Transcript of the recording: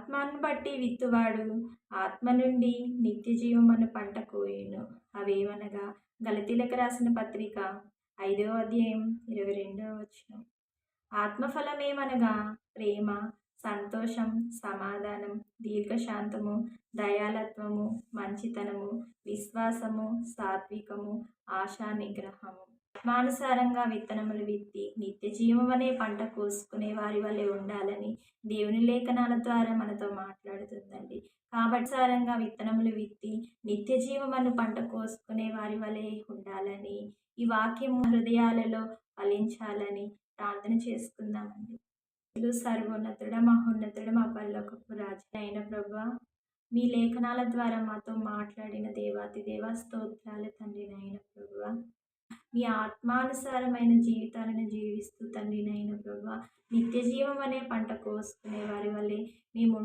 ఆత్మను బట్టి విత్తువాడు ఆత్మ నుండి నిత్య జీవమను పంట కోయును. అవేవనగా గలతీలకు రాసిన పత్రిక 5వ అధ్యాయం 22వ వచనం. ఆత్మఫలమేమనగా ప్రేమ, సంతోషం, సమాధానం, దీర్ఘశాంతము, దయాలత్వము, మంచితనము, విశ్వాసము, సాత్వికము, ఆశా నిగ్రహము. ఆత్మానుసారంగా విత్తనములు విత్తి నిత్య జీవమనే పంట కోసుకునే వారి వలె ఉండాలని దేవుని లేఖనాల ద్వారా మనతో మాట్లాడుతుందండి. కాబట్టి సారంగా విత్తనములు విత్తి నిత్య జీవమను పంట కోసుకునే వారి వలె ఉండాలని, ఈ వాక్యం హృదయాలలో ఫలించాలని ప్రార్థన చేసుకుందామండి. సర్వోన్నతుడ, మహోన్నతుడ, మా పరలోకపు రాజు అయిన ప్రభువా, మీ లేఖనాల ద్వారా మాతో మాట్లాడిన దేవాతి దేవా స్తోత్రాలు తండ్రి నైన ప్రభువా. మీ ఆత్మానుసారమైన జీవితాలను జీవిస్తూ తండ్రి నైన ప్రభువా, నిత్య జీవం అనే పంట కోసుకునే వారి వల్లే మేము